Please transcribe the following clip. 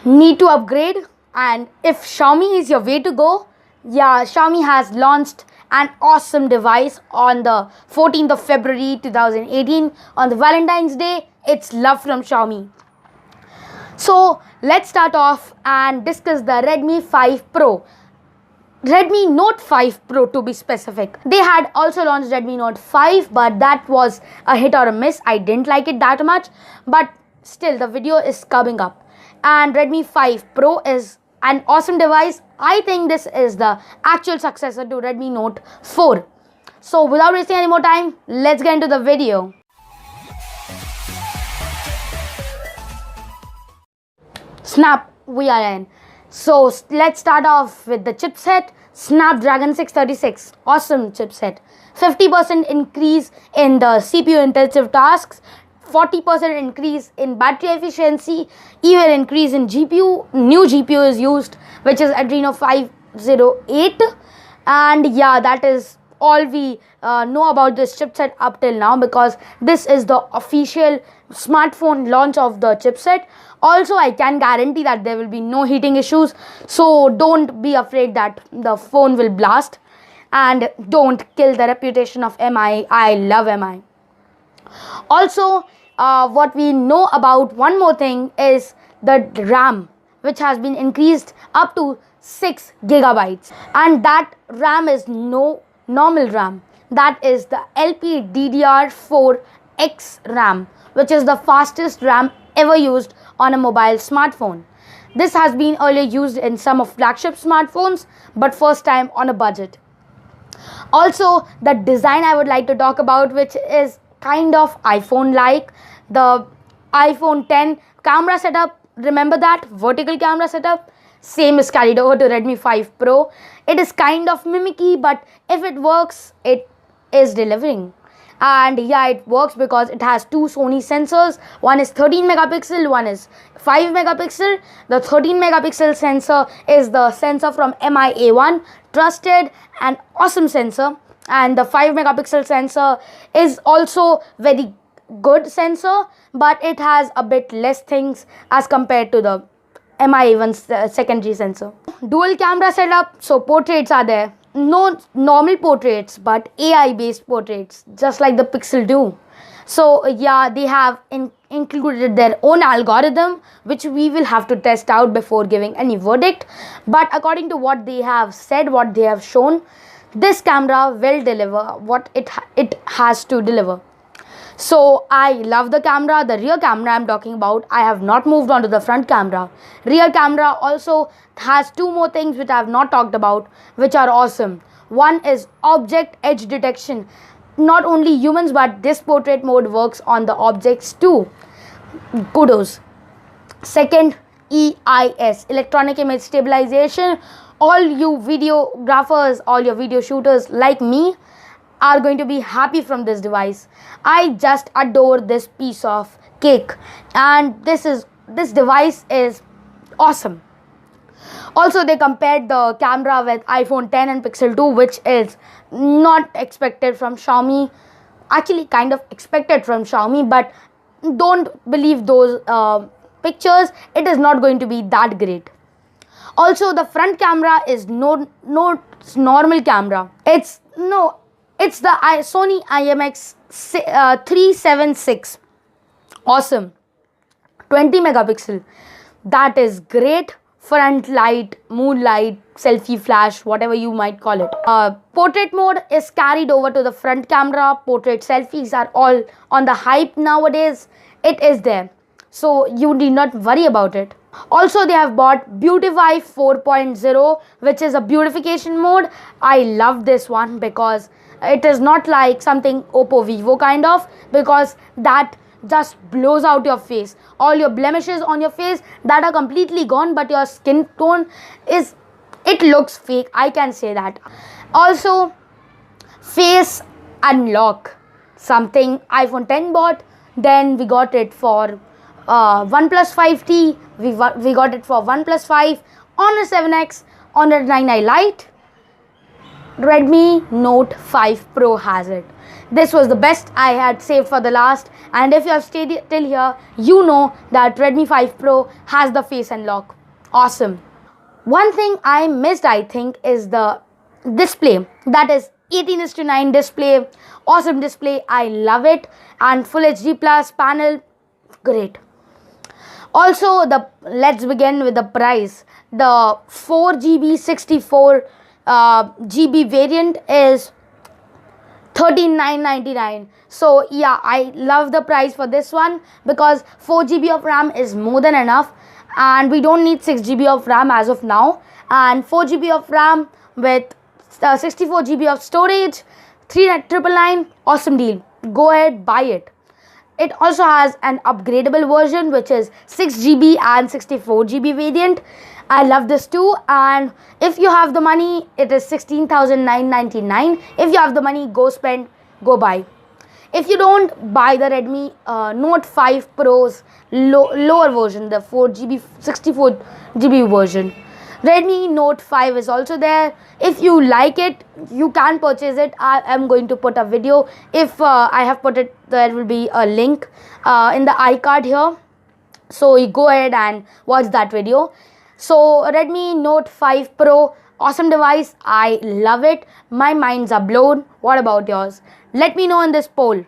Need to upgrade? And if Xiaomi is your way to go, yeah, Xiaomi has launched an awesome device on the 14th of February 2018 on the Valentine's Day. It's love from Xiaomi. So let's start off and discuss the Redmi 5 Pro. Redmi Note 5 Pro to be specific. They had also launched Redmi Note 5, but that was a hit or a miss. I didn't like it that much, but still the video is coming up. And Redmi 5 Pro is an awesome device. I think this is the actual successor to Redmi Note 4. So without wasting any more time, let's get into the video. Snap, we are in. So let's start off with the chipset. Snapdragon 636, awesome chipset. 50% increase in the CPU intensive tasks, 40% increase in battery efficiency, even increase in GPU. New GPU is used, which is Adreno 508. And yeah, that is all we know about this chipset up till now, because this is the official smartphone launch of the chipset. Also, I can guarantee that there will be no heating issues, so don't be afraid that the phone will blast, and don't kill the reputation of MI. I love MI. Also, what we know about one more thing is the RAM, which has been increased up to 6 gigabytes, and that RAM is no normal RAM. That is the LPDDR4X RAM, which is the fastest RAM ever used on a mobile smartphone. This has been earlier used in some of flagship smartphones, but first time on a budget. Also, the design I would like to talk about, which is kind of iPhone-like. The iPhone 10 camera setup, remember that? Vertical camera setup? Same is carried over to Redmi 5 Pro. It is kind of mimicky, but if it works, it is delivering. And yeah, it works because it has two Sony sensors. One is 13 megapixel, one is 5 megapixel. The 13 megapixel sensor is the sensor from MIUI, trusted and awesome sensor. And the 5 megapixel sensor is also very good sensor, but it has a bit less things as compared to the MIUI secondary sensor. Dual camera setup, so portraits are there. No normal portraits, but AI based portraits, just like the Pixel do. So yeah, they have included their own algorithm, which we will have to test out before giving any verdict. But according to what they have said, what they have shown, this camera will deliver what it has to deliver. So I love the camera. The rear camera I'm talking about, I have not moved on to the front camera. Rear camera also has two more things which I have not talked about, which are awesome. One is object edge detection. Not only humans, but this portrait mode works on the objects too. Kudos. Second, EIS, electronic image stabilization. All you videographers, all your video shooters like me are going to be happy from this device. I just adore this piece of cake, and this device is awesome. Also, they compared the camera with iPhone 10 and Pixel 2, which is not expected from Xiaomi. Actually, kind of expected from Xiaomi, but don't believe those pictures. It is not going to be that great. Also, the front camera is no normal camera. It's the Sony IMX376. Awesome. 20 megapixel. That is great. Front light, moonlight, selfie flash, whatever you might call it. Portrait mode is carried over to the front camera. Portrait selfies are all on the hype nowadays. It is there, so you need not worry about it. Also, they have bought Beautify 4.0, which is a beautification mode. I love this one because it is not like something Oppo Vivo kind of, because that just blows out your face. All your blemishes on your face that are completely gone, but your skin tone it looks fake, I can say that. Also, face unlock, something iPhone 10 bought. Then we got it for OnePlus 5T. We got it for OnePlus 5, Honor 7X, Honor 9i Lite. Redmi Note 5 Pro has it. This was the best I had saved for the last, and if you have stayed till here, you know that Redmi 5 Pro has the face unlock. Awesome. One thing I missed, I think, is the display. That is 18:9 display. Awesome display. I love it. And Full HD Plus panel. Great. Also, let's begin with the price. The 4GB 64GB variant is 13,999. So yeah, I love the price for this one because 4GB of RAM is more than enough, and we don't need 6GB of RAM as of now. And 4GB of RAM with 64GB of storage, 3,999. Awesome deal. Go ahead, buy it. It also has an upgradable version which is 6GB and 64GB variant. I love this too, and if you have the money, it is 16,999. If you have the money, go spend, go buy. If you don't, buy the Redmi Note 5 Pro's lower version, the 4GB 64GB version. Redmi Note 5 is also there. If you like it, you can purchase it. I am going to put a video. If I have put it, there will be a link in the iCard here. So you go ahead and watch that video. So Redmi Note 5 Pro, awesome device. I love it. My minds are blown. What about yours? Let me know in this poll.